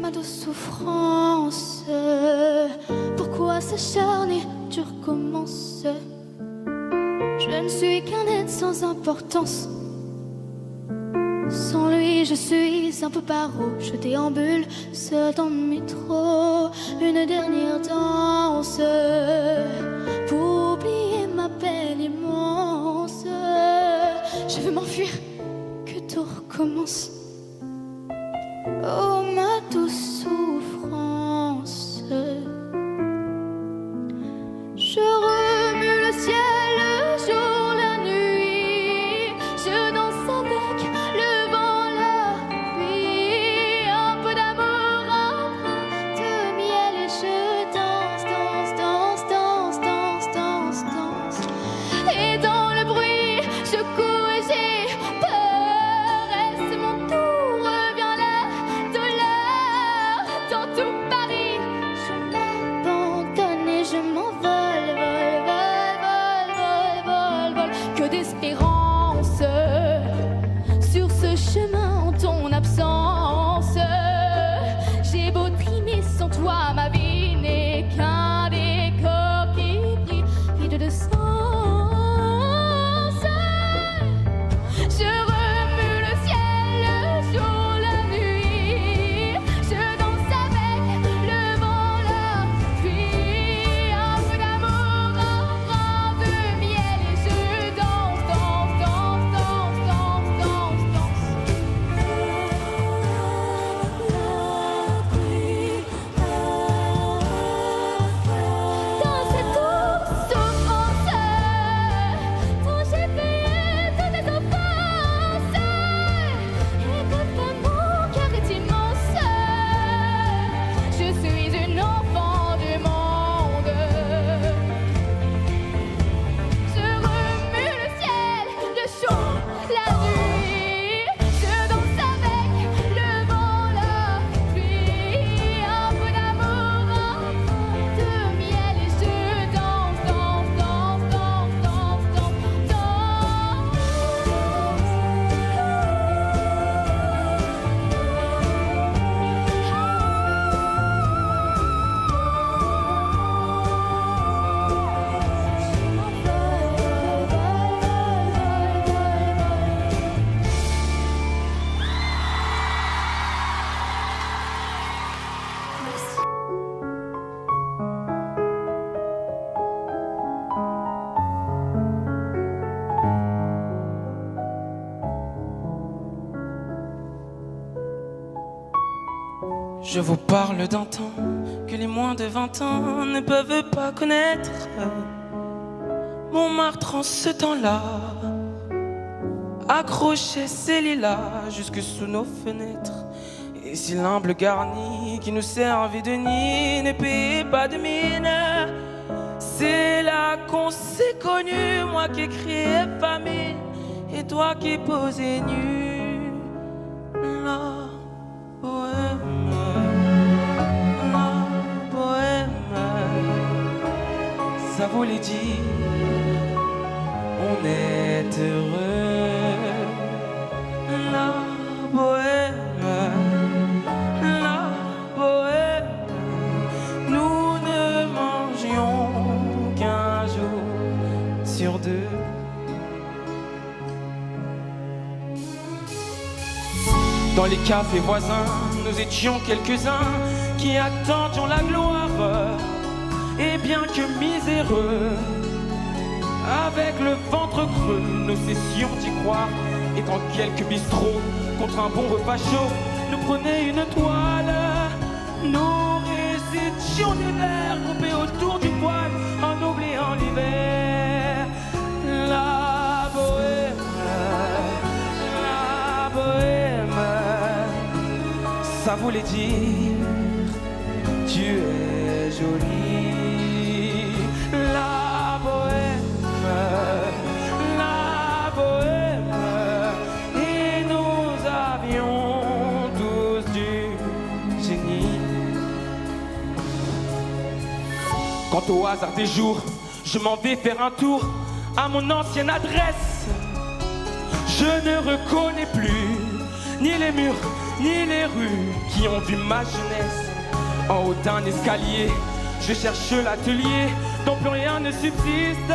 ma douce souffrance, pourquoi s'acharner, tu recommences? Je ne suis qu'un être sans importance. Sans lui, je suis un peu paro. Je déambule seul dans le métro. Une dernière danse pour oublier ma peine immense. Je veux m'enfuir, que tout recommence. Oh, ma douce souffrance. Je remue le ciel, le jour, la nuit. Je danse avec le vent, la pluie. Un peu d'amour, un brin de miel. Et je danse, danse, danse, danse, danse, danse, danse. Et dans le bruit, je cours et j'ai peur. Et c'est mon tour, revient la douleur. Dans tout Paris, je m'abandonne et je m'envole. Que d'espérance sur ce chemin en ton absence. J'ai beau trimer sans toi, ma vie n'est qu'un décor qui brille, vide de sens. Je remue le ciel, le jour, la nuit. Je danse avec le vent, la pluie. Un peu d'amour, un brin de miel. Et je danse, danse, danse, danse, danse, danse, danse. Dans cette douce souffrance dont j'ai payé toutes les offenses. Écoute pas, mon cœur est immense. Je suis une enfant du monde. Je remue le ciel, le jour, la nuit. Je danse avec le vent, la pluie. Un peu d'amour, un brin de miel. Et je danse, danse, danse, danse, danse, danse, danse. Je vous parle d'un temps que les moins de 20 ans ne peuvent pas connaître. Montmartre en ce temps-là accrochait ses lilas jusque sous nos fenêtres. Et si l'humble garni qui nous servait de nid ne payait pas de mine, c'est là qu'on s'est connus, moi qui criais famine et toi qui posais nu. La bohème, la bohème, ça voulait dire on est heureux. La bohème, la bohème, nous ne mangions qu'un jour sur deux. Dans les cafés voisins, nous étions quelques-uns qui attendions la gloire. Et bien que miséreux, avec le ventre creux, nous cessions d'y croire. Et quand quelques bistrots, contre un bon repas chaud, nous prenaient une toile, nous récitions l'hiver, groupés autour du poêle, en oubliant l'hiver. La bohème, la bohème, ça voulait dire tu es jolie. La bohème, la bohème, et nous avions tous du génie. Quant au hasard des jours, je m'en vais faire un tour à mon ancienne adresse. Je ne reconnais plus ni les murs, ni les rues qui ont vu ma jeunesse. En haut d'un escalier, je cherche l'atelier dont plus rien ne subsiste.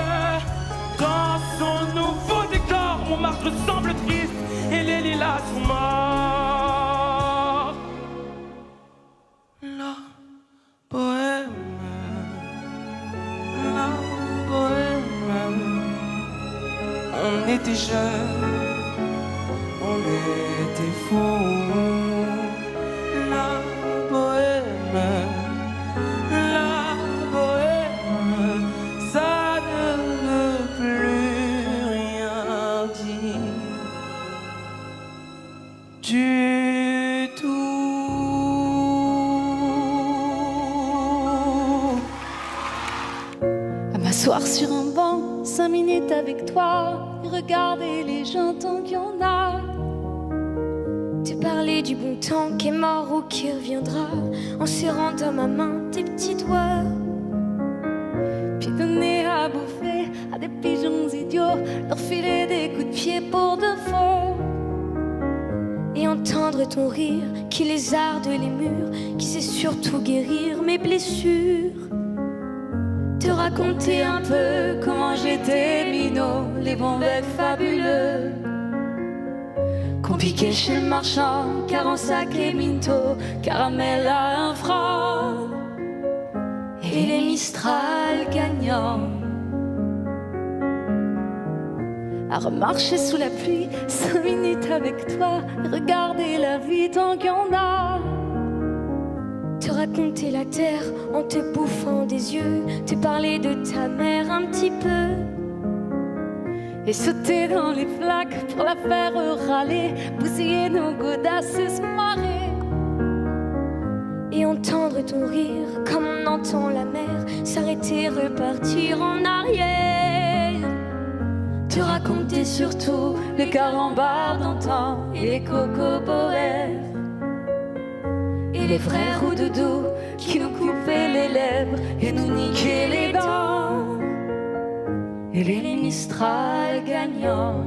Dans son nouveau décor, mon martre semble triste et les lilas sont morts. La bohème, la bohème. On était jeunes, on était fous. La bohème, la bohème, ça ne veut plus rien dire du tout. À m'asseoir sur un banc, 5 minutes avec toi, regarder les gens tant qu'il y en a. Te parler du bon temps qui est mort ou qui reviendra, en serrant dans ma main tes petits doigts. Puis donner à bouffer à des pigeons idiots, leur filer des coups de pied pour de faux. Et entendre ton rire qui lézarde les murs, qui sait surtout guérir mes blessures. Te raconter un peu comment j'étais minot, les bons becs fabuleux qu'on piquait chez le marchand, car en sac et minto, caramel à 1 franc, et les Mistral gagnants. À remarcher sous la pluie, 5 minutes avec toi, regarder la vie tant qu'il y en a. Te raconter la terre en te bouffant des yeux, te parler de ta mère un petit peu, et sauter dans les flaques pour la faire râler, bousiller nos godasses et se marrer. Et entendre ton rire comme on entend la mer s'arrêter, repartir en arrière. Te raconter surtout les carambars d'antan et les cocoboères, et les frères au doudou qui nous coupaient les lèvres et nous niquaient les dents, et les Mistral gagnants.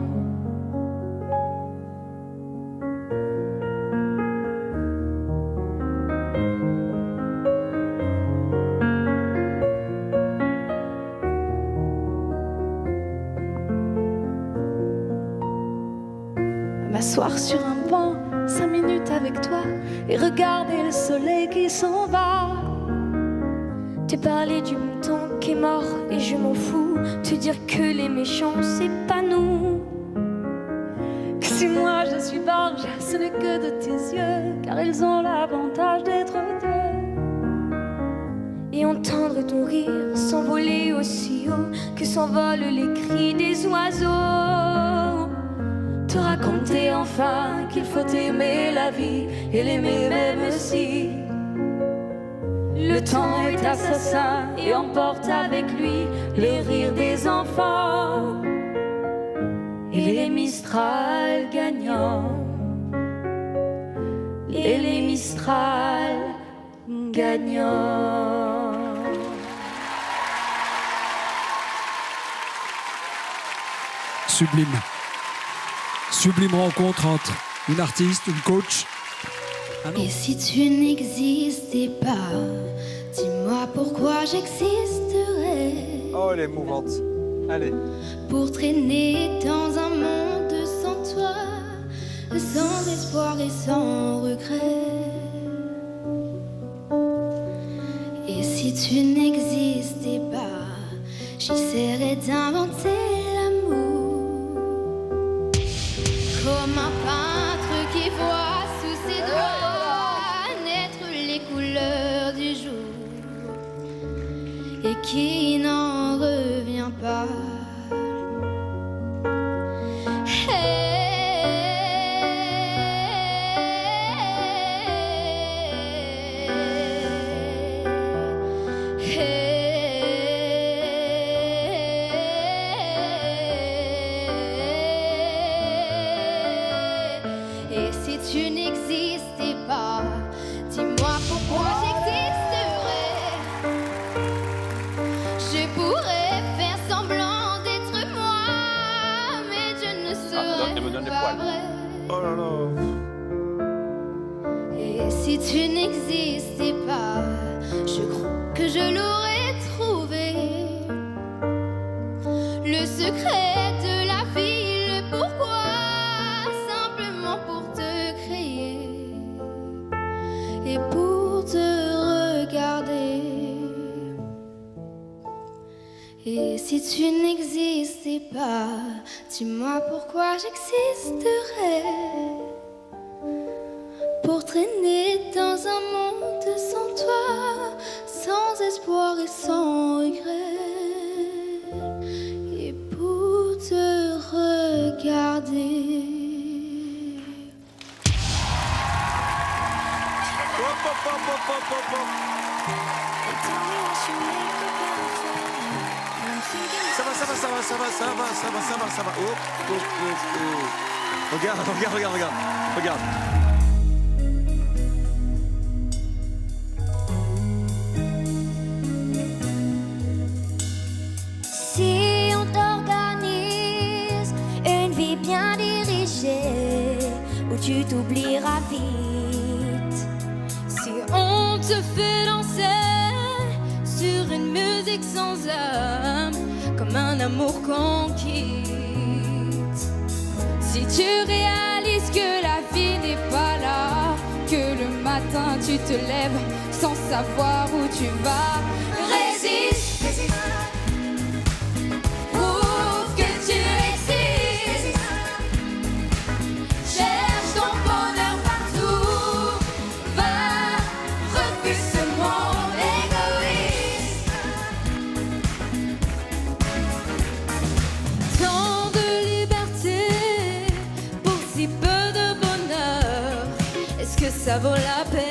M'asseoir sur un banc, 5 minutes avec toi, et regarder le soleil qui s'en va. Te parler du bon temps qui est mort et je m'en fous. Te dire que les méchants c'est pas nous, que si moi je suis barge, ce n'est que de tes yeux, car ils ont l'avantage d'être deux. Et entendre ton rire s'envoler aussi haut que s'envolent les cris des oiseaux. Te raconter enfin qu'il faut aimer la vie et l'aimer même si le temps est assassin et emporte avec lui le rire des enfants et les Mistral gagnants, et les Mistral gagnants. Sublime. Sublime rencontre entre une artiste, une coach. Et si tu n'existais pas, dis-moi pourquoi j'existerais. Oh, elle est émouvante. Allez. Pour traîner dans un monde sans toi, sans espoir et sans regret. Et si tu n'existais pas, j'essaierais d'inventer l'amour. Comme un peintre qui voit sous ses doigts naître les couleurs du jour et qui n'en revient pas. Et si tu n'existais pas, dis-moi pourquoi j'existerais. Je tu n'existais pas, je crois que je l'aurais trouvé. Le secret de la vie, le pourquoi, simplement pour te créer et pour te regarder. Et si tu n'existais pas, dis-moi pourquoi j'existerais. Pour traîner dans un monde sans toi, sans espoir et sans regret. Et pour te regarder. Ça va. Regarde. Si on t'organise une vie bien dirigée, où tu t'oublieras vite. Si on te fait danser sur une musique sans âme, comme un amour qu'on quitte. Si tu réalises que la vie n'est pas là, que le matin tu te lèves sans savoir où tu vas, résiste. Prouve que tu existes. Cherche ton bonheur partout. Va, refuse ce monde égoïste. Tant de liberté pour si peu de bonheur, est-ce que ça vaut la peine?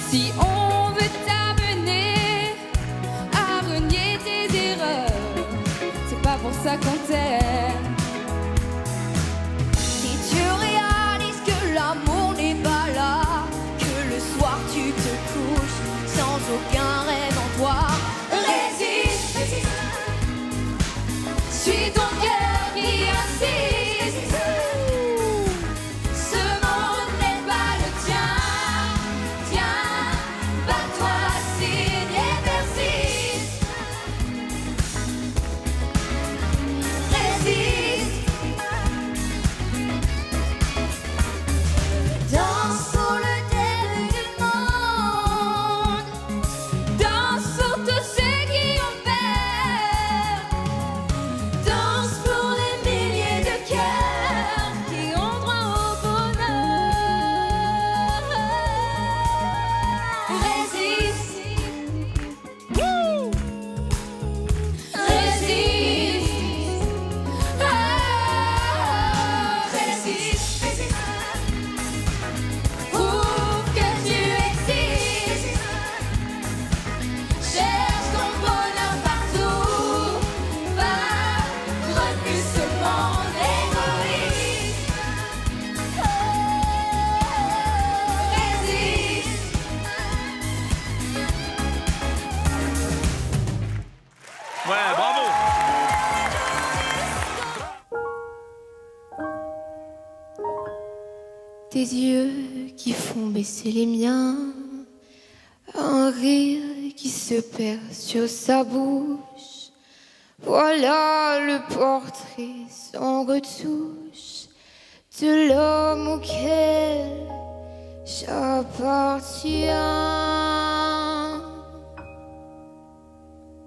Si on veut t'amener à renier tes erreurs, c'est pas pour ça qu'on t'aime. Si tu réalises que l'amour n'est pas là, que le soir tu te couches sans aucun rêve en toi, résiste. Suis ton cœur qui insiste. Ce monde n'est pas le tien. Tiens, bats-toi, signe et persiste. Résiste. Danse pour le début du monde. Danse pour tous ceux qui ont peur. Danse pour les milliers de cœurs qui ont droit au bonheur. Résiste. Résiste. Résiste. Prouve que tu existes. Cherche ton bonheur partout. Va, refuse ce monde égoïste. Résiste. Ouais, bravo. Tes yeux qui font baisser les miens, un rire qui se perd sur sa bouche. Voilà le portrait sans retouche de l'homme auquel j'appartiens.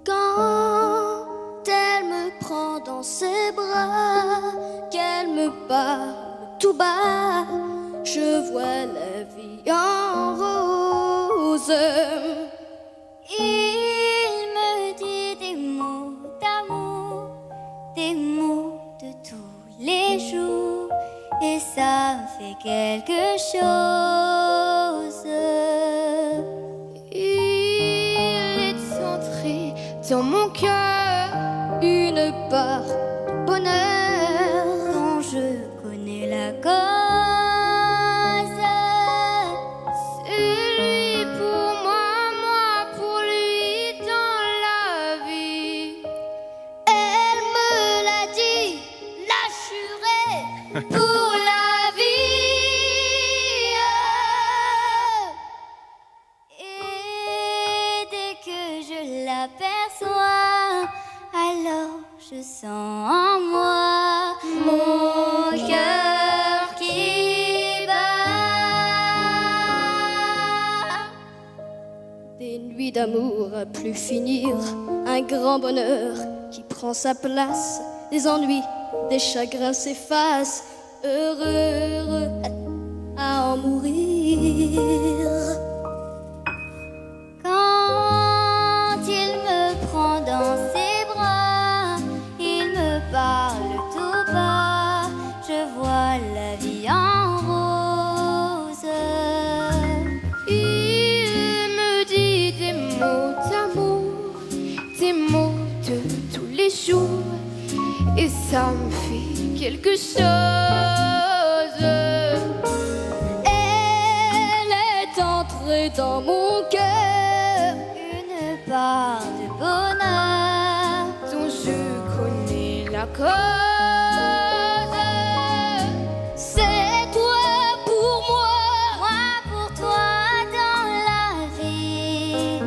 Quand elle me prend dans ses bras, qu'elle me parle tout bas, je vois la vie en rose. Il me dit des mots d'amour, des mots de tous les jours, et ça fait quelque chose. Il est entré dans mon cœur une part de bonheur dont je connais la cause. C'est lui pour moi, moi pour lui dans la vie. Elle me l'a dit, l'assurer pour la vie. je sens en moi mon cœur qui bat. Des nuits d'amour à plus finir, un grand bonheur qui prend sa place. Des ennuis, des chagrins s'effacent, heureux, heureux à en mourir. Quand il me prend dans ses bras, il me parle tout bas, je vois la vie en rose. Il me dit des mots d'amour, des mots de tous les jours, et ça me fait quelque chose. Elle est entrée dans mon cœur, Une part de bonheur dont je connais la cause. C'est toi pour moi, moi pour toi dans la vie.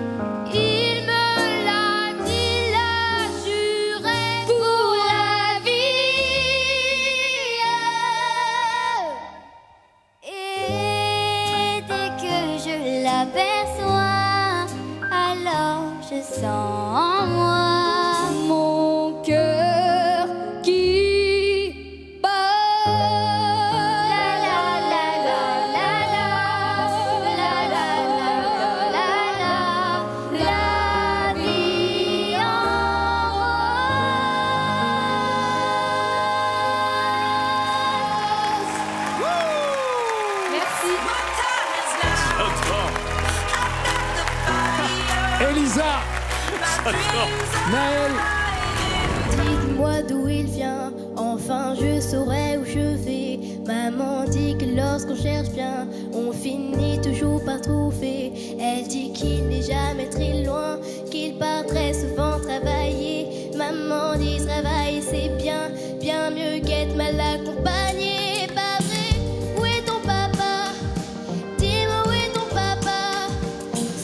il me l'a dit, l'a juré pour la vie. Et dès que je l'aperçois, alors je sens en moi Mon cœur qui bat. la la la la la la la la la la la vie en Merci. Elisa, Naël, Dites-moi d'où il vient, enfin je saurai où je vais. Maman dit que lorsqu'on cherche bien, on finit toujours par trouver. Elle dit qu'il n'est jamais très loin, qu'il part très souvent travailler. Maman dit travailler c'est bien, bien mieux qu'être mal accompagné. Pas vrai, où est ton papa? Dis-moi où est ton papa?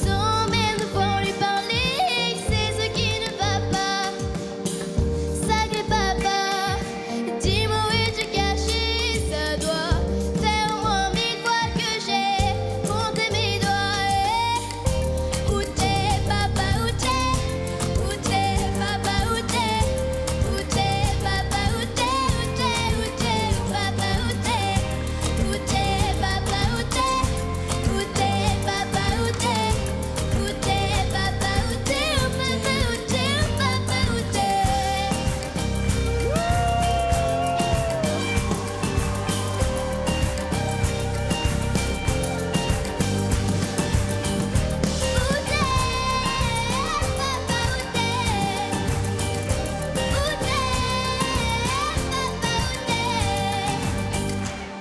Sans même devoir lui parler, c'est ce qui ne va pas. Sacré papa, dis-moi où es-tu caché? Ça doit faire au moins 1000 fois que j'ai compté mes doigts. Où t'es papa, où t'es? Où t'es papa, où t'es? Où t'es papa, où t'es? Où t'es, où t'es, papa, où t'es? Où t'es papa, où t'es? Où t'es papa, où t'es? Où t'es papa, où t'es? Où papa, où t'es? Où papa, où t'es?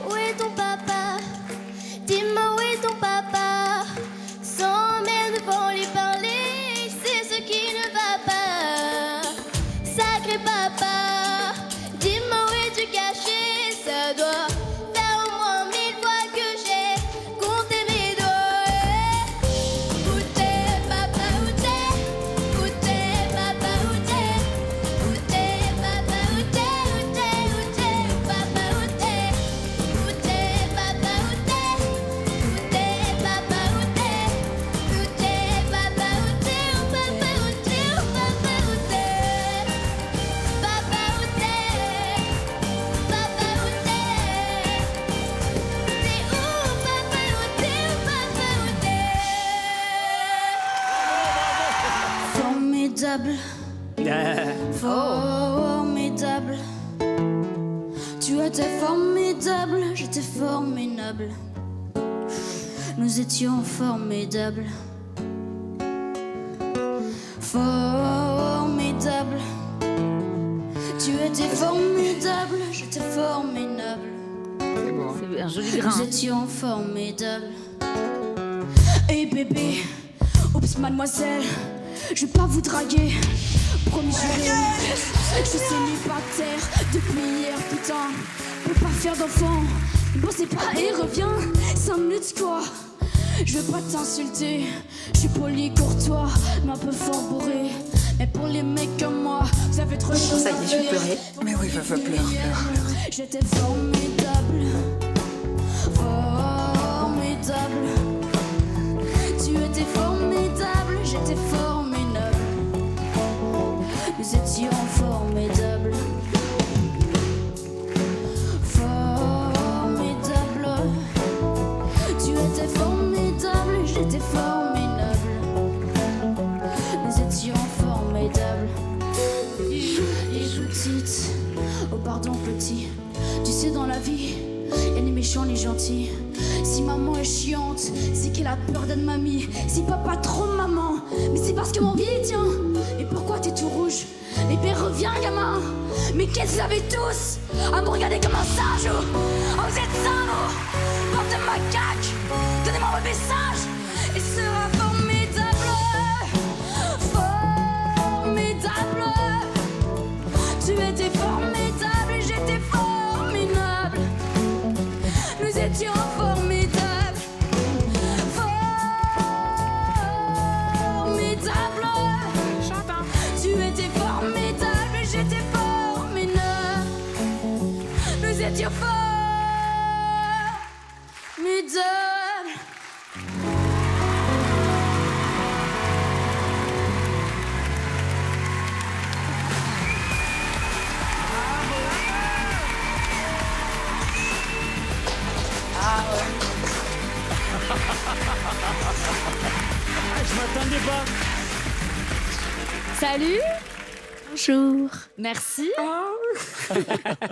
Où est ton papa? Dis-moi où est ton papa? Sans même devoir lui parler, c'est ce qui ne va pas. Sacré papa, dis-moi où es-tu caché? Ça doit faire au moins 1000 fois que j'ai compté mes doigts. Où t'es papa, où t'es? Où t'es papa, où t'es? Où t'es papa, où t'es? Où t'es, où t'es, papa, où t'es? Où t'es papa, où t'es? Où t'es papa, où t'es? Où t'es papa, où t'es? Où papa, où t'es? Où papa, où t'es? Papa, où t'es? Papa, où t'es? T'es où, papa, où t'es? Où papa, où t'es? Formidable, formidable. Tu étais formidable, j'étais formidable. Nous étions formidables. Formidable. Tu étais formidable, j'étais formidable. C'est un joli grain. Nous étions formidables. Hey bébé, oups mademoiselle, je vais pas vous draguer. Promis juré, je suis célibataire depuis hier, putain. Peux pas faire d'enfant, bossez pas et reviens. 5 minutes quoi, je veux pas t'insulter. Je suis poli, courtois, mais un peu fort bourré. Mais pour les mecs comme moi, ça fait trop chaud. Ça y est, je vais pleurer. Mais oui, pleure. J'étais formidable, formidable. Tu étais formidable, j'étais formidable. Nous étions formidables. Formidable. Tu étais formidable, j'étais formidable. Nous étions formidables. Les petites, oh pardon petit. Tu sais dans la vie, y'a les méchants, les gentils. Si maman est chiante, c'est qu'elle a peur d'être mamie. Si papa trop maman, mais c'est parce que mon vieil tient. Et pourquoi t'es tout rouge? Mais ben reviens gamin. Mais qu'est-ce que vous avez tous à me regarder comme un sage? Oh vous êtes ça vous, bande de macaques. Donnez-moi votre message et sera formidable. Formidable. Tu étais formidable et j'étais formidable. Nous étions formidables. Formidable. Tu étais formidable et j'étais formidable. Nous étions formidables. Je m'attendais pas. Salut. Bonjour. Merci.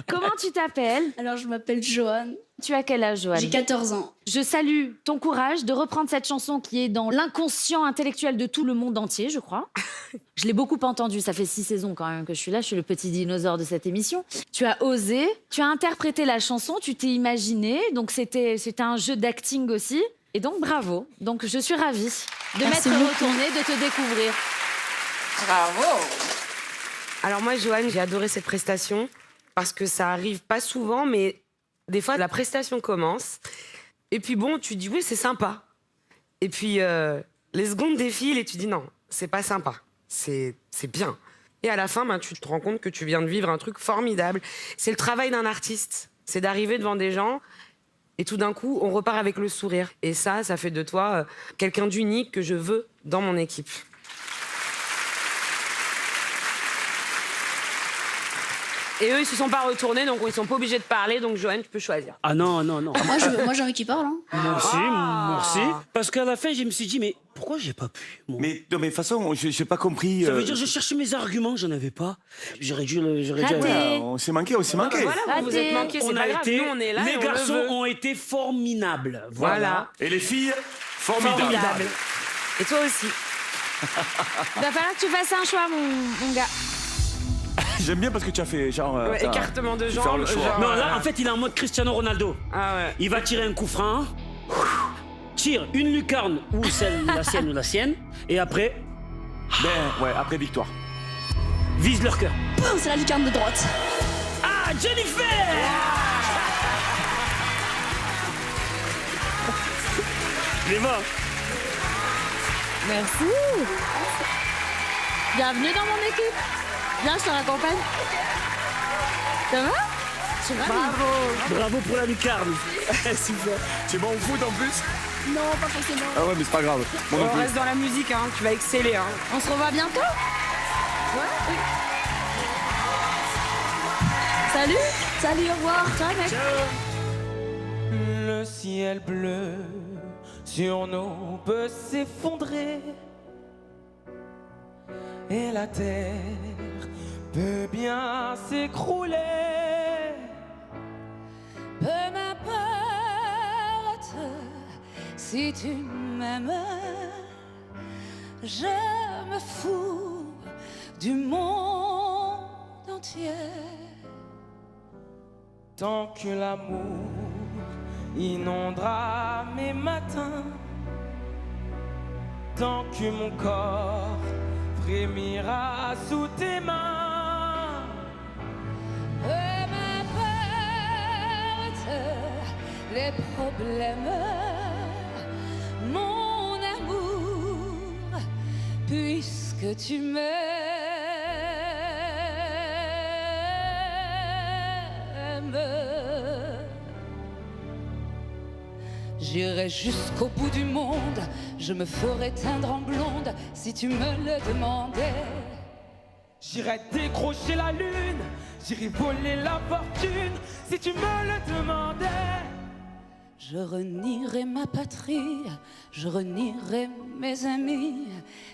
Comment tu t'appelles? Alors je m'appelle Joanne. Tu as quel âge, Joanne? J'ai 14 ans. Je salue ton courage de reprendre cette chanson qui est dans l'inconscient intellectuel de tout le monde entier, je crois. Je l'ai beaucoup entendue, ça fait 6 saisons quand même que je suis là, je suis le petit dinosaure de cette émission. Tu as osé, tu as interprété la chanson, tu t'es imaginé, donc c'était un jeu d'acting aussi. Et donc bravo, donc je suis ravie de Merci m'être beaucoup. retournée, de te découvrir. Bravo. Alors moi, Joanne, j'ai adoré cette prestation parce que ça arrive pas souvent, mais des fois, la prestation commence. Et puis bon, tu dis oui, c'est sympa. Et puis les secondes défilent et tu dis non, c'est pas sympa. C'est bien. Et à la fin, ben, tu te rends compte que tu viens de vivre un truc formidable. C'est le travail d'un artiste. C'est d'arriver devant des gens et tout d'un coup, on repart avec le sourire. Et ça fait de toi quelqu'un d'unique que je veux dans mon équipe. Et eux, ils se sont pas retournés, donc ils sont pas obligés de parler. Donc Joanne, tu peux choisir. Ah non. Moi j'ai envie qu'il parle. Hein. Merci. Parce qu'à la fin, je me suis dit, mais pourquoi j'ai pas pu moi? Mais de toute façon, j'ai pas compris. Ça veut dire que je cherchais mes arguments, j'en avais pas. J'aurais dû. Raté. On s'est manqué. Voilà, vous vous êtes manqués, c'est pas grave. Nous, on est là. Les et on garçons le veut. ont été forminables. Voilà. Et les filles, formidables. Formidable. Et toi aussi. Il va falloir que tu fasses un choix, mon gars. J'aime bien parce que tu as fait genre. Ouais, écartement de tu fais jambes. le choix. genre, Non, là, en fait, il est en mode Cristiano Ronaldo. Ah ouais. Il va tirer un coup franc, tire une lucarne ou la sienne ou la sienne, et après, Ben, ouais, après victoire. vise leur cœur. Boum, c'est la lucarne de droite. Ah, Jennifer! Il est mort. Merci. Bienvenue dans mon équipe. Viens, je te raccompagne. Ça va? Je suis ravie. Bravo pour la lucarne. Super. Tu es bon au foot en plus? Non, pas forcément. Ah ouais, mais c'est pas grave. Moi non On plus. reste dans la musique, hein. Tu vas exceller, hein. On se revoit bientôt. Salut. Salut, au revoir. Ciao, mec. Le ciel bleu sur nous peut s'effondrer et la terre peut bien s'écrouler. Peu m'importe si tu m'aimes, je me fous du monde entier. Tant que l'amour inondera mes matins, tant que mon corps frémira sous tes mains. Peu m'importe les problèmes, mon amour, puisque tu m'aimes. J'irai jusqu'au bout du monde, je me ferai teindre en blonde si tu me le demandais. J'irai décrocher la lune, j'irai voler la fortune si tu me le demandais. Je renierai ma patrie, je renierai mes amis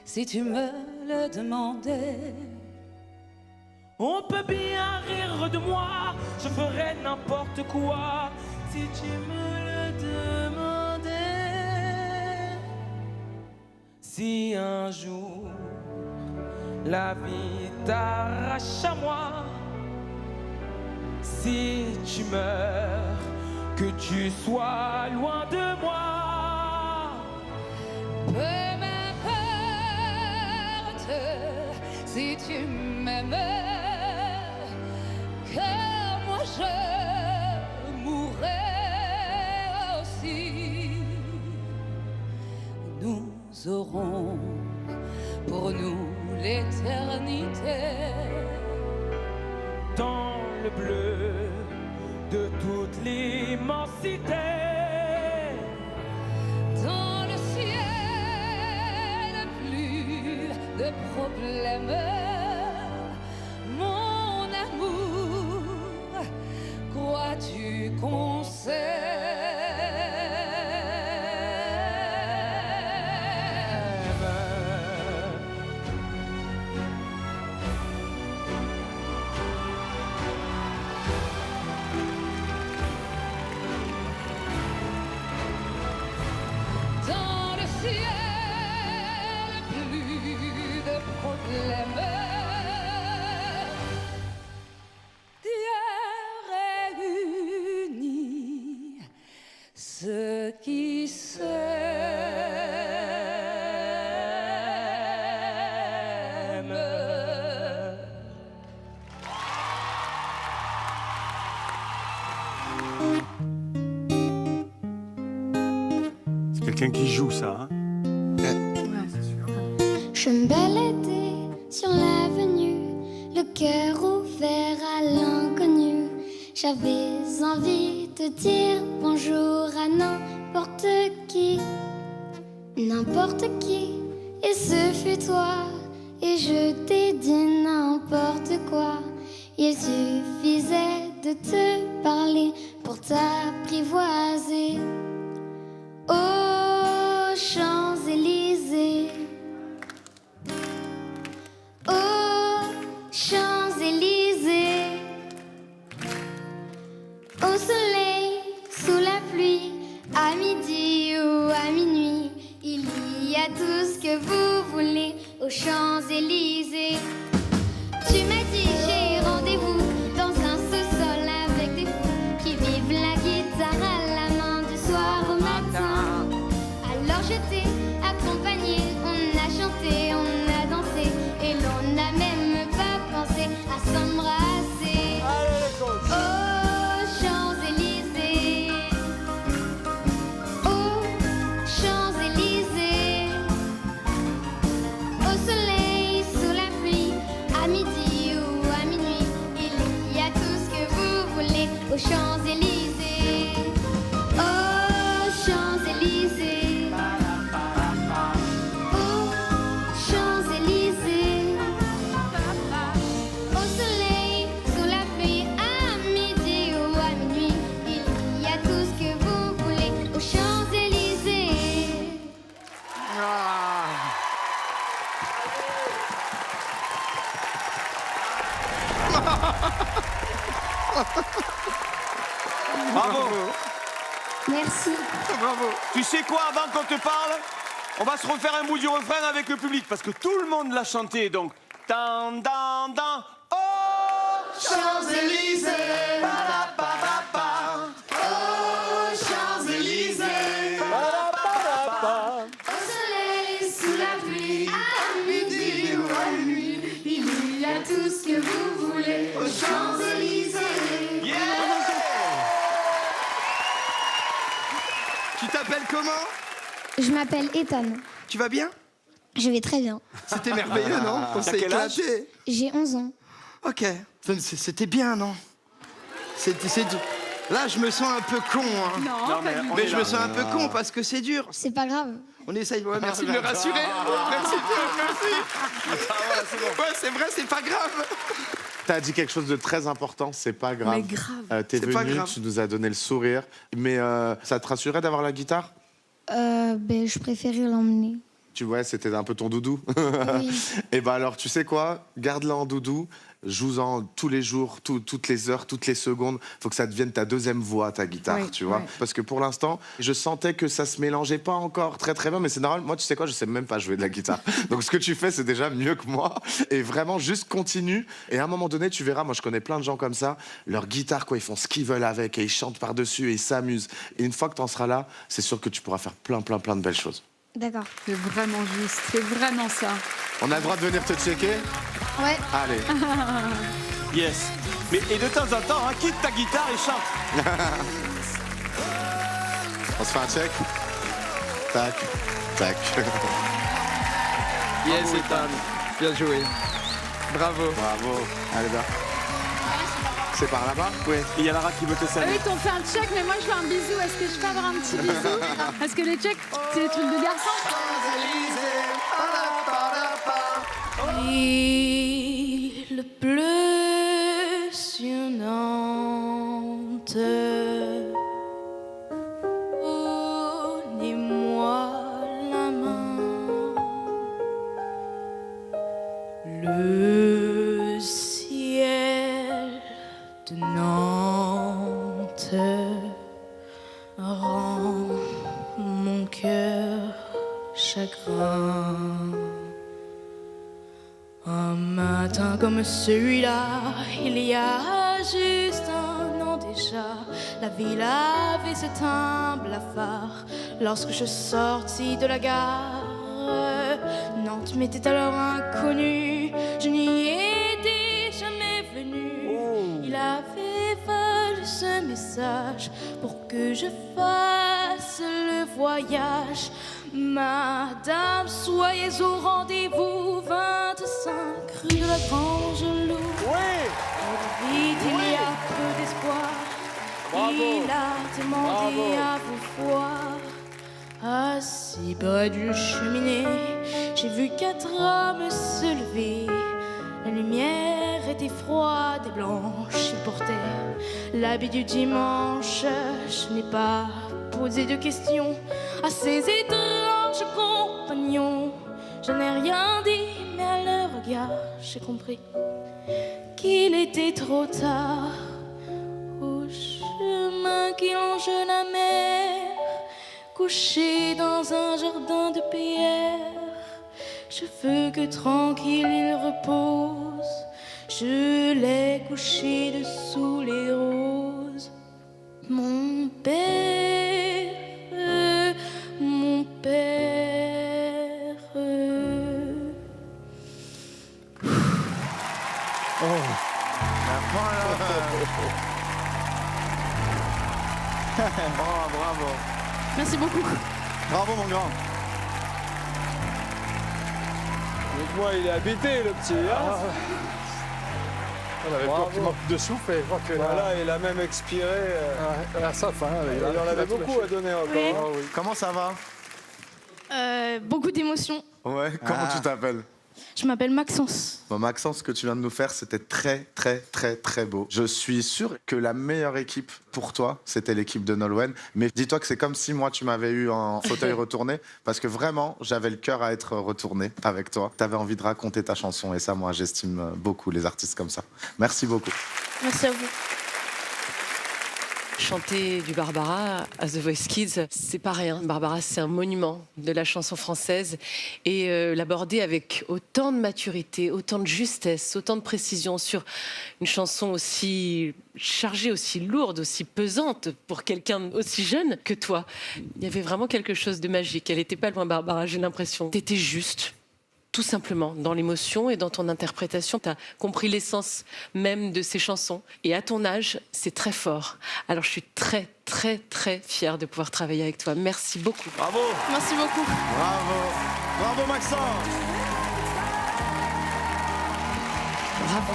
si tu me le demandais. On peut bien rire de moi, je ferai n'importe quoi si tu me le demandais. Si un jour la vie t'arrache à moi, si tu meurs, que tu sois loin de moi. Peu m'importe si tu m'aimes, car moi je mourrai aussi. Nous aurons pour nous l'éternité. Dans le bleu de toute l'immensité. Dans le ciel, plus de problèmes. Mon amour, crois-tu qu'on dans le ciel, plus de problèmes. Dieu réunit ceux qui s'aiment. C'est quelqu'un qui joue ça, hein. Je me baladais sur l'avenue, le cœur ouvert à l'inconnu. J'avais envie de dire bonjour à n'importe qui, et ce fut toi. Et je t'ai dit n'importe quoi. Il suffisait de te parler pour t'apprivoiser. Aux Champs-Élysées, aux Champs-Élysées, au soleil, sous la pluie, à midi ou à minuit, il y a tout ce que vous voulez aux Champs-Élysées. Tu m'as dit j'ai rendez-vous dans un sous-sol avec des fous qui vivent la guitare à la main du soir au matin. Alors je t'ai accompagné, on a chanté, on a dansé et l'on n'a même pas pensé à s'embrasser. Aux Champs-Élysées, aux Champs-Élysées, au soleil, sous la pluie, à midi ou à minuit, il y a tout ce que vous voulez aux Champs-Élysées. Aux Champs-Élysées, aux Champs-Élysées, au soleil, sous la pluie, à midi ou à minuit, il y a tout ce que vous voulez aux Champs-Élysées. Bravo. Merci. Bravo. Tu sais quoi, avant qu'on te parle, on va se refaire un bout du refrain avec le public, parce que tout le monde l'a chanté, donc... Dan, dan, dan. Oh, Champs-Élysées. Oh, Champs-Élysées. Au soleil, sous la pluie, à midi ou à minuit, il y a tout ce que vous voulez aux Champs-Élysées. Yeah. Tu t'appelles comment? Je m'appelle Ethan. Tu vas bien? Je vais très bien. C'était merveilleux, non? On s'est quel âge? éclaté. J'ai 11 ans. Ok. C'était bien, non? Là, je me sens un peu con. Hein. Non, Mais je me sens un peu con parce que c'est dur. C'est pas grave. On essaye. Ouais, merci de me rassurer. Merci. Ouais, c'est vrai, c'est pas grave. T'as dit quelque chose de très important, c'est pas grave. Mais grave. T'es C'est pas venu, grave. tu nous as donné le sourire. Mais ça te rassurait d'avoir la guitare? Je préférais l'emmener. Tu vois, c'était un peu ton doudou. Oui. Et ben alors, tu sais quoi? Garde-la en doudou. Joue-en tous les jours, toutes les heures, toutes les secondes. Faut que ça devienne ta deuxième voix, ta guitare, Oui, tu vois. ouais. Parce que pour l'instant, je sentais que ça se mélangeait pas encore très très bien, mais c'est normal. Moi, tu sais quoi? Je sais même pas jouer de la guitare. Donc ce que tu fais, c'est déjà mieux que moi. Et vraiment, juste continue. Et à un moment donné, tu verras. Moi, je connais plein de gens comme ça. Leur guitare, quoi, ils font ce qu'ils veulent avec et ils chantent par-dessus et ils s'amusent. Et une fois que t'en seras là, c'est sûr que tu pourras faire plein de belles choses. D'accord. C'est vraiment juste, c'est vraiment ça. On a le droit de venir te checker? Ouais. Allez. Yes. Mais et de temps en temps, hein, quitte ta guitare et chante. On se fait un check. Tac, tac. Yes, Ethan. Bien joué. Bravo. Bravo. Allez, bien. C'est par là-bas? Oui. Et il y a Lara qui veut te saluer. Eux, ils t'ont fait un check, mais moi, je fais un bisou. Est-ce que je peux avoir un petit bisou? Parce que les checks, c'est des trucs de garçons. Il pleut sur Nantes. Donnez-moi la main. Le ciel de Nantes rend mon cœur chagrin. Un matin comme celui-là, il y a juste un an déjà, la ville avait cet un blafard. Lorsque je sortis de la gare, Nantes m'était alors inconnue, je n'y étais jamais venue. Il avait fallu ce message pour que je fasse le voyage. Madame, soyez au rendez-vous, 25 rue de la Grange Loup. Vite, il y a peu d'espoir. Il a demandé à vous voir. Assis près d'une cheminée, j'ai vu 4 hommes se lever. La lumière était froide et blanche. Ils portaient l'habit du dimanche. Je n'ai pas posé de questions à ces étranges compagnons. Je n'ai rien dit, mais à leur regard, j'ai compris qu'il était trop tard. Au chemin qui longe la mer, couché dans un jardin de pierre, je veux que tranquille il repose. Je l'ai couché dessous les roses. Mon père, mon père. Oh, bravo. Merci beaucoup. Bravo, mon grand. Dites-moi, il est habité, le petit. Hein On avait peur qu'il manque de souffle et je crois que Voilà, il a même expiré. à la fin, Il en avait beaucoup à donner encore. Oui. hein. Comment ça va? Beaucoup d'émotions. Ouais. Comment tu t'appelles? Je m'appelle Maxence. Bon, Maxence, ce que tu viens de nous faire, c'était très beau. Je suis sûr que la meilleure équipe pour toi, c'était l'équipe de Nolwenn. Mais dis-toi que c'est comme si moi, tu m'avais eu en fauteuil retourné. Parce que vraiment, j'avais le cœur à être retourné avec toi. Tu avais envie de raconter ta chanson. Et ça, moi, j'estime beaucoup les artistes comme ça. Merci beaucoup. Merci à vous. Chanter du Barbara à The Voice Kids, c'est pas rien. Barbara, c'est un monument de la chanson française. Et l'aborder avec autant de maturité, autant de justesse, autant de précision sur une chanson aussi chargée, aussi lourde, aussi pesante pour quelqu'un aussi jeune que toi. Il y avait vraiment quelque chose de magique. Elle était pas loin, Barbara, j'ai l'impression. T'étais juste. Tout simplement, dans l'émotion et dans ton interprétation, tu as compris l'essence même de ces chansons. Et à ton âge, c'est très fort. Alors je suis très fière de pouvoir travailler avec toi. Merci beaucoup. Bravo. Merci beaucoup. Bravo. Bravo, Maxence. Bravo.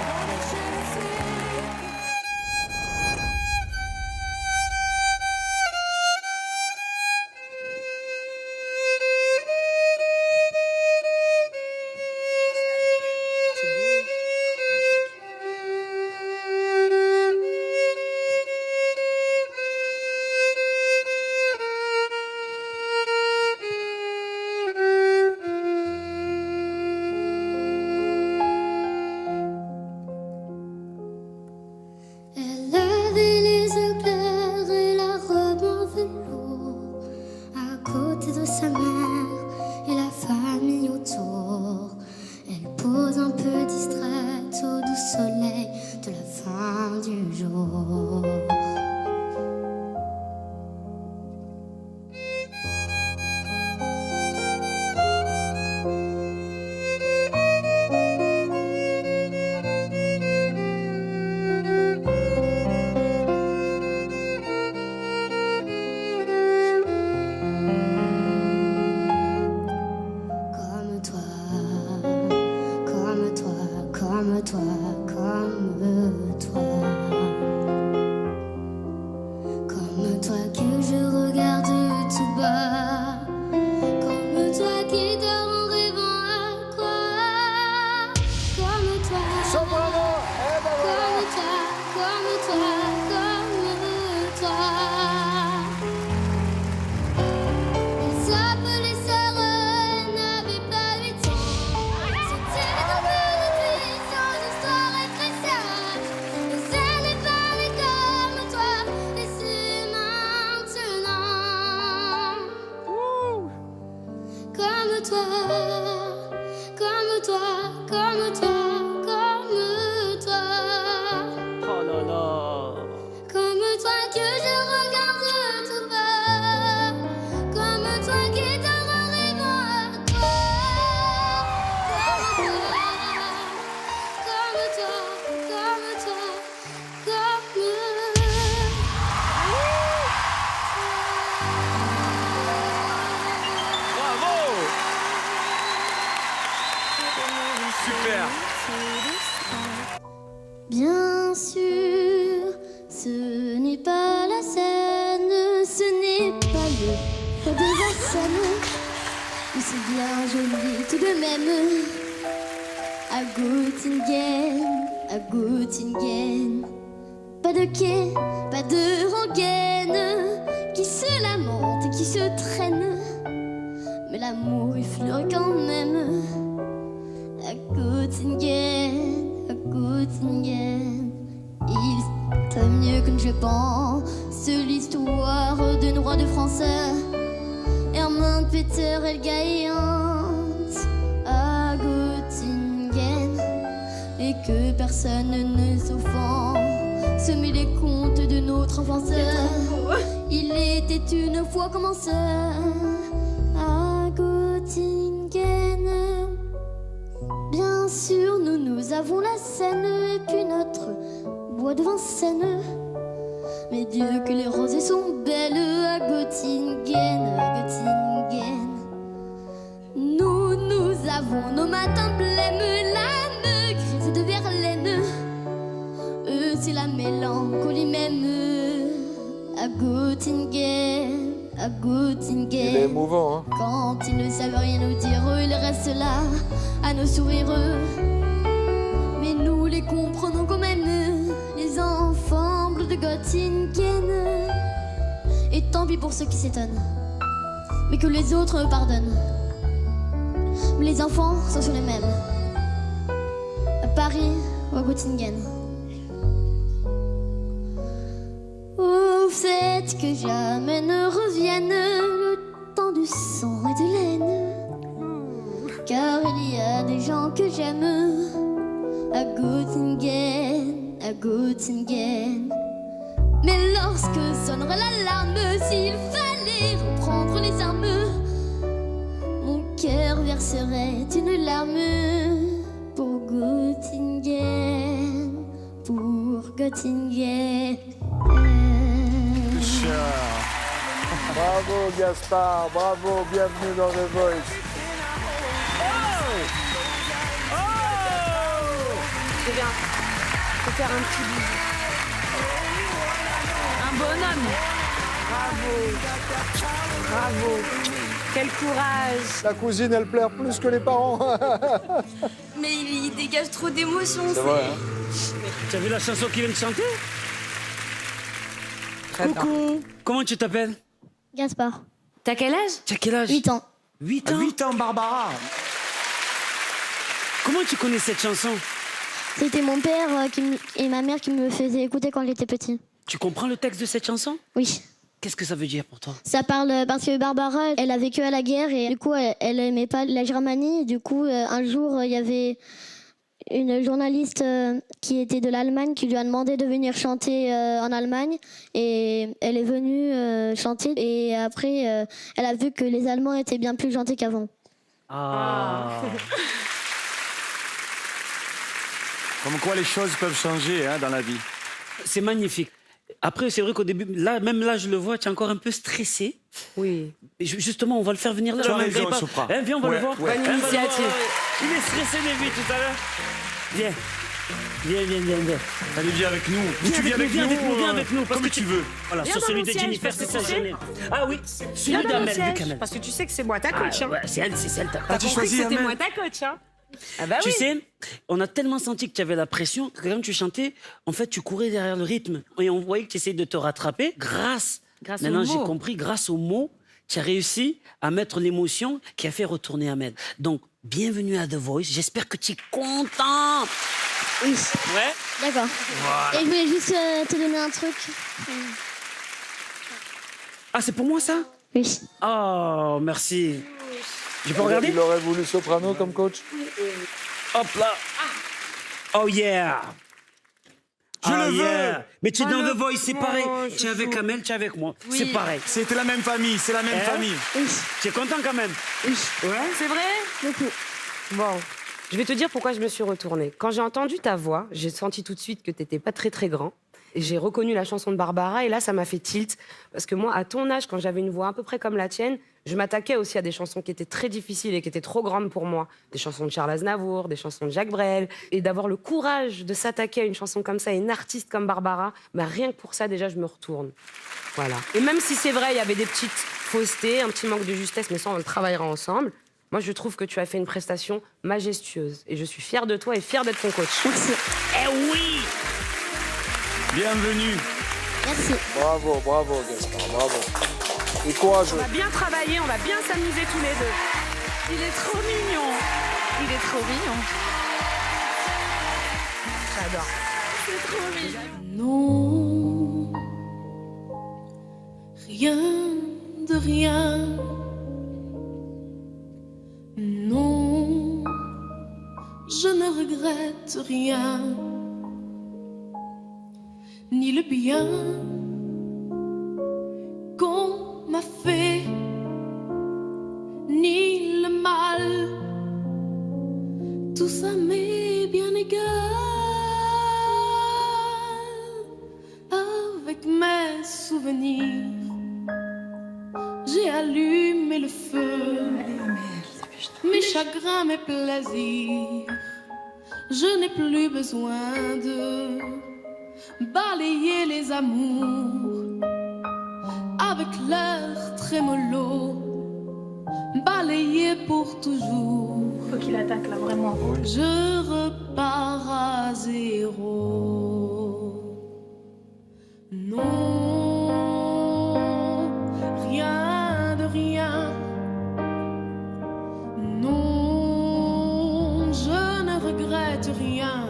comme toi, comme toi, comme toi, comme toi. Oh là là. Comme toi que je regarde tout bas, comme toi qui donne un rêve à toi. Comme toi, comme toi, comme Bravo. Super. Bien sûr, ce n'est pas la scène, ce n'est pas le feu de la scène, mais c'est bien joli tout de même. À Göttingen, pas de quai, pas de rengaine, qui se lamente et qui se traîne, mais l'amour il fleure quand même. À Göttingen, il est mieux que je pense l'histoire de nos rois de France, Hermann, Peter et Gaillante. À Göttingen, et que personne ne s'offense, mais les contes de notre enfance. Il était une fois commencé à Göttingen. Bien sûr, nous avons la Seine et puis notre bois de Vincennes. Mais Dieu que les rosées sont belles à Göttingen, à Göttingen. Nous avons nos matins blêmes, l'âme grise de Verlaine. Eux, c'est la mélancolie même à Göttingen, à Göttingen. Il est émouvant, hein. Quand ils ne savent rien nous dire, ils restent là à nos sourires. Mais nous les comprenons quand même, les enfants bleus de Göttingen. Et tant pis pour ceux qui s'étonnent, mais que les autres pardonnent. Mais les enfants sont sur les mêmes, à Paris ou à Göttingen. Au fait que jamais ne revienne le temps du sang et de laine, car il y a des gens que j'aime à Göttingen, à Göttingen. Mais lorsque sonnerait l'alarme, s'il fallait reprendre les armes, mon cœur verserait une larme pour Göttingen, pour Göttingen. Bravo Gaspard, bravo, bienvenue dans The Voice. C'est bien. Faut faire un petit bisou. Un bonhomme. Bravo. Quel courage. La cousine, elle pleure plus que les parents. Mais il dégage trop d'émotions. C'est vrai, hein. Tu as vu la chanson qu'il vient de chanter? Coucou. Comment tu t'appelles? Gaspard, T'as quel âge? Tu as quel âge? 8 ans. 8 ans? 8 ans, Barbara. Comment tu connais cette chanson? C'était mon père et ma mère qui me faisaient écouter quand j'étais petit. Tu comprends le texte de cette chanson? Oui. Qu'est-ce que ça veut dire pour toi? Ça parle parce que Barbara, elle a vécu à la guerre et du coup, elle aimait pas la Germanie. Et du coup, un jour, il y avait une journaliste qui était de l'Allemagne qui lui a demandé de venir chanter en Allemagne. Et elle est venue chanter. Et après, elle a vu que les Allemands étaient bien plus gentils qu'avant. Ah. Comme quoi les choses peuvent changer dans la vie. C'est magnifique. Après, c'est vrai qu'au début, là, même là, je le vois, tu es encore un peu stressé. Oui. Et justement, on va le faire venir là. Tu as raison, Sopra. Viens, on va le voir. Ouais. Bonne initiative. Il est stressé, Lévi, tout à l'heure. Viens. Viens. Allez, viens avec nous. Viens avec nous. Parce Comme que tu veux. Voilà, Viens sur dans celui mon de siège, Jennifer, parce c'est que ça, tu sais- Janelle. Ah oui, celui Viens dans mon d'Amel, siège, vu Kamel. parce que tu sais que c'est moi ta coach. Ah, hein. ouais, c'est elle. T'as tu compris choisi que c'était Amel moi ta coach. Hein. Ah bah Tu oui. sais, on a tellement senti que tu avais la pression que quand tu chantais, en fait, tu courais derrière le rythme. Et on voyait que tu essayais de te rattraper Grâce Maintenant, aux j'ai mots. compris, grâce aux mots, tu as réussi à mettre l'émotion qui a fait retourner Ahmed. Donc, bienvenue à The Voice. J'espère que tu es content. Oui. Ouais. D'accord. Et je voulais juste te donner un truc. Ah, c'est pour moi, ça? Oui. Oh, merci. Je peux regarder? Il aurait voulu soprano comme coach. Hop là. Oh yeah. Je le veux. Mais tu es dans The Voice, c'est pareil. Oh, Tu es avec Amel, tu es avec moi. Oui. C'est pareil. C'était la même famille, c'est la même Hein? famille. Tu es content quand même? Ouais. C'est vrai? Bon, je vais te dire pourquoi je me suis retournée. Quand j'ai entendu ta voix, j'ai senti tout de suite que t'étais pas très très grand. Et j'ai reconnu la chanson de Barbara et là, ça m'a fait tilt. Parce que moi, à ton âge, quand j'avais une voix à peu près comme la tienne, je m'attaquais aussi à des chansons qui étaient très difficiles et qui étaient trop grandes pour moi. Des chansons de Charles Aznavour, des chansons de Jacques Brel. Et d'avoir le courage de s'attaquer à une chanson comme ça, à une artiste comme Barbara, bah rien que pour ça, déjà, je me retourne. Voilà. Et même si c'est vrai, il y avait des petites faussetés, un petit manque de justesse, mais ça, on le travaillera ensemble. Moi, je trouve que tu as fait une prestation majestueuse. Et je suis fière de toi et fière d'être ton coach. Eh oui. Bienvenue. Merci. Bravo, bravo, Gaspard, bravo. Et courageux. On va bien travailler, on va bien s'amuser tous les deux. Il est trop mignon. Il est trop mignon. J'adore. C'est trop mignon. Non, rien de rien. Non, je ne regrette rien, ni le bien qu'on m'a fait, ni le mal. Tout ça m'est bien égal. Avec mes souvenirs, j'ai allumé le feu. Mes chagrins, mes plaisirs, je n'ai plus besoin de balayer les amours avec leur trémolo, balayer pour toujours. Faut qu'il attaque là, vraiment. Je repars à zéro. Non, rien de rien. Non, je ne regrette rien,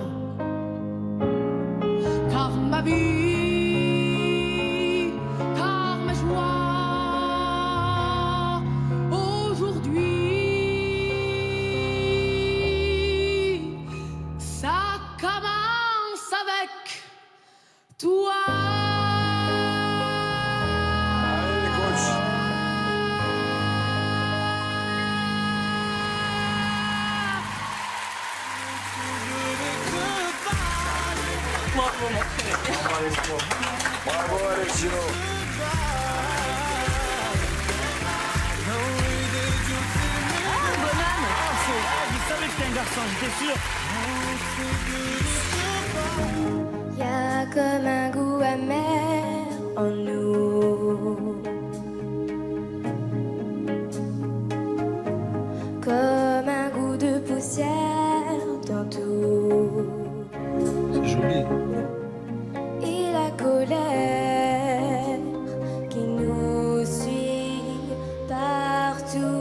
car ma vie, car mes joies, aujourd'hui, ça commence avec toi. Allez, les coachs. Bravo, Alexio. Je savais que c'était un garçon, j'étais sûr. Y a comme un goût amer en nous, comme un goût de poussière dans tout. C'est joli. Et la colère qui nous suit partout.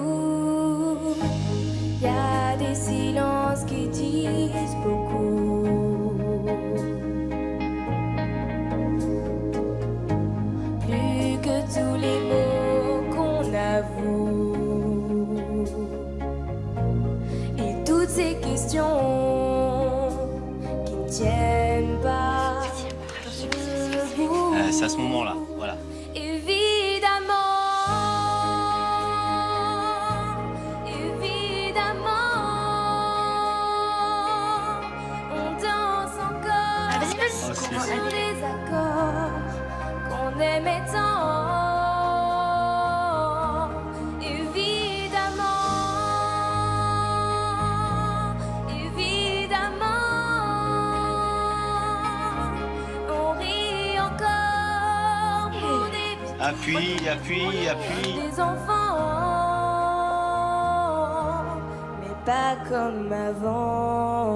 Y a des silences qui disent beaucoup. Plus que tous les mots qu'on avoue. Et toutes ces questions qui ne tiennent pas debout. C'est à ce moment-là, voilà. On danse encore sur les accords qu'on aimait tant. Évidemment, on rit encore pour des Appuie, appuie, appuie. des enfants, mais pas comme avant.